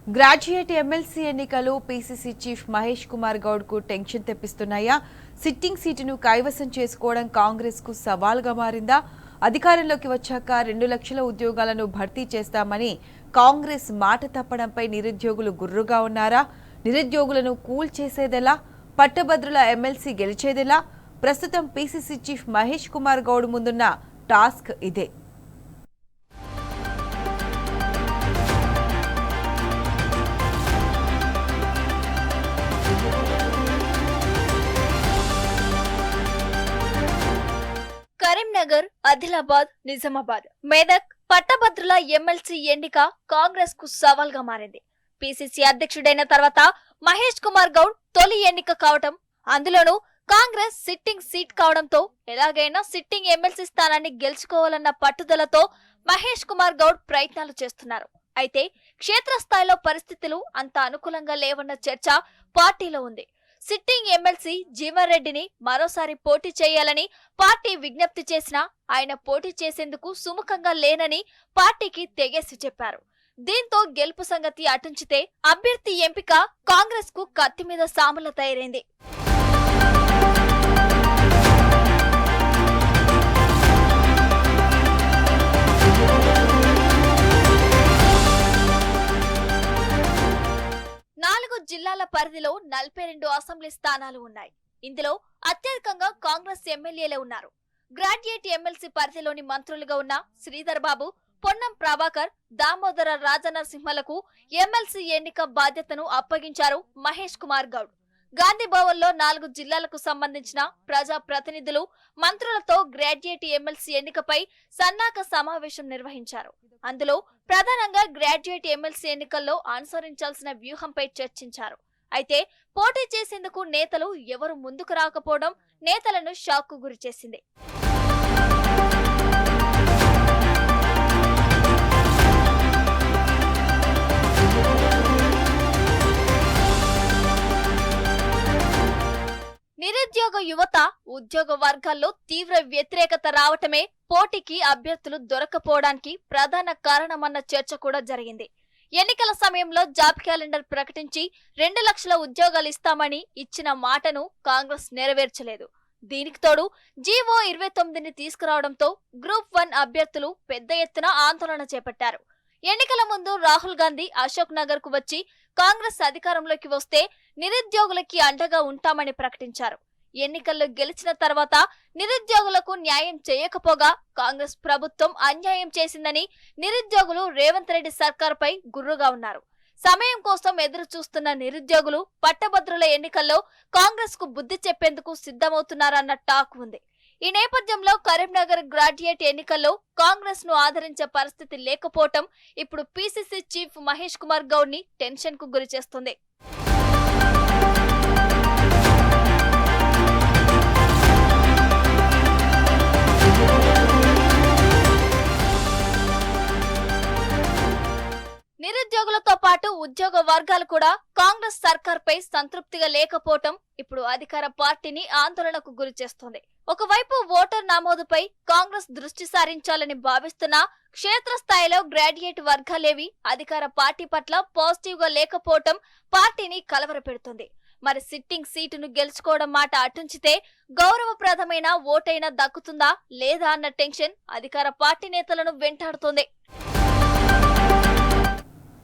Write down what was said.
Graduate MLC ఎన్నికలు PCC chief Mahesh Kumar Goud కు tension తెప్పిస్తున్నాయా? Sitting సీటును కైవసం చేసుకోవడం కాంగ్రెస్ కు సవాల్గా మారిందా? అధికారంలోకి వచ్చాక 2 లక్షల ఉద్యోగాలను భర్తీ చేస్తామని కాంగ్రెస్ మాట తప్పడంపై నిరుద్యోగులు గుర్రుగా ఉన్నారా? నిరుద్యోగులను కూల్ చేసేదెలా? పట్టభద్రుల ఎమ్మెల్సీ గెలిచేదెలా? ప్రస్తుతం పీసీసీ చీఫ్ మహేష్ కుమార్ గౌడ్ ముందున్న టాస్క్ ఇదే. కరీంనగర్, ఆదిలాబాద్, నిజామాబాద్, మెదక్ పట్టభద్రుల ఎమ్మెల్సీ ఎన్నిక కాంగ్రెస్ కు సవాల్గా మారింది. పీసీసీ అధ్యక్షుడైన తర్వాత మహేష్ కుమార్ గౌడ్ తొలి ఎన్నిక కావటం, అందులోనూ కాంగ్రెస్ సిట్టింగ్ సీట్ కావడంతో ఎలాగైనా సిట్టింగ్ ఎమ్మెల్సీ స్థానాన్ని గెలుచుకోవాలన్న పట్టుదలతో మహేష్ కుమార్ గౌడ్ ప్రయత్నాలు చేస్తున్నారు. అయితే క్షేత్రస్థాయిలో పరిస్థితులు అంత అనుకూలంగా లేవన్న చర్చ పార్టీలో ఉంది. సిట్టింగ్ ఎమ్మెల్సీ జీవన్ రెడ్డిని మరోసారి పోటీ చేయాలని పార్టీ విజ్ఞప్తి చేసినా ఆయన పోటీ చేసేందుకు సుముఖంగా లేనని పార్టీకి తెగేసి చెప్పారు. దీంతో గెలుపు సంగతి అటుంచితే అభ్యర్థి ఎంపిక కాంగ్రెస్ కు కత్తి మీద సాములా తయారైంది. జిల్లాల పరిధిలో 42 అసెంబ్లీ స్థానాలు ఉన్నాయి. ఇందులో అత్యధికంగా కాంగ్రెస్ ఎమ్మెల్యేలే ఉన్నారు. గ్రాడ్యుయేట్ ఎమ్మెల్సీ పరిధిలోని మంత్రులుగా ఉన్న శ్రీధర్ బాబు, పొన్నం ప్రభాకర్, దామోదర రాజనరసింహలకు ఎమ్మెల్సీ ఎన్నిక బాధ్యతను అప్పగించారు మహేష్ కుమార్ గౌడ్. గాంధీ భవన్ లో 4 జిల్లాలకు సంబంధించిన ప్రజా ప్రతినిధులు, మంత్రులతో గ్రాడ్యుయేట్ ఎమ్మెల్సీ ఎన్నికపై సన్నాహక సమావేశం నిర్వహించారు. అందులో ప్రధానంగా గ్రాడ్యుయేట్ ఎమ్మెల్సీ ఎన్నికల్లో అనుసరించాల్సిన వ్యూహంపై చర్చించారు. అయితే పోటీ చేసేందుకు నేతలు ఎవరు ముందుకు రాకపోవడం నేతలను షాక్ కు గురిచేసింది. నిరుద్యోగ యువత, ఉద్యోగ వర్గాల్లో తీవ్ర వ్యతిరేకత రావటమే పోటీకి అభ్యర్థులు దొరకపోవడానికి ప్రధాన కారణమన్న చర్చ కూడా జరిగింది. ఎన్నికల సమయంలో జాబ్ క్యాలెండర్ ప్రకటించి 2 లక్షల ఉద్యోగాలు ఇస్తామని ఇచ్చిన మాటను కాంగ్రెస్ నెరవేర్చలేదు. దీనికి తోడు జీవో 29ని తీసుకురావడంతో గ్రూప్ 1 అభ్యర్థులు పెద్ద ఎత్తున ఆందోళన చేపట్టారు. ఎన్నికల ముందు రాహుల్ గాంధీ అశోక్ నగర్ కు వచ్చి కాంగ్రెస్ అధికారంలోకి వస్తే నిరుద్యోగులకి అండగా ఉంటామని ప్రకటించారు. ఎన్నికల్లో గెలిచిన తర్వాత నిరుద్యోగులకు న్యాయం చేయకపోగా కాంగ్రెస్ ప్రభుత్వం అన్యాయం చేసిందని నిరుద్యోగులు రేవంత్ రెడ్డి సర్కార్పై గుర్రుగా ఉన్నారు. సమయం కోసం ఎదురు చూస్తున్న నిరుద్యోగులు పట్టభద్రుల ఎన్నికల్లో కాంగ్రెస్ కు బుద్ధి చెప్పేందుకు సిద్ధమవుతున్నారన్న టాక్ ఉంది. ఈ నేపథ్యంలో కరీంనగర్ గ్రాడ్యుయేట్ ఎన్నికల్లో కాంగ్రెస్ ను ఆదరించే పరిస్థితి లేకపోవటం ఇప్పుడు పీసీసీ చీఫ్ మహేష్ కుమార్ గౌడ్ ని టెన్షన్ కు గురి చేస్తుంది. నిరుద్యోగులతో పాటు ఉద్యోగ వర్గాలు కూడా కాంగ్రెస్ సర్కార్పై సంతృప్తిగా లేకపోవటం ఇప్పుడు అధికార పార్టీని ఆందోళనకు గురి చేస్తోంది. ఒకవైపు ఓటర్ నమోదుపై కాంగ్రెస్ దృష్టి సారించాలని భావిస్తున్నా క్షేత్రస్థాయిలో గ్రాడ్యుయేట్ వర్గాలేవి అధికార పార్టీ పట్ల పాజిటివ్ గా లేకపోవటం పార్టీని కలవరపెడుతుంది. మరి సిట్టింగ్ సీటును గెలుచుకోవడం మాట అటుంచితే గౌరవప్రదమైన ఓటైనా దక్కుతుందా లేదా అన్న టెన్షన్ అధికార పార్టీ నేతలను వెంటాడుతోంది.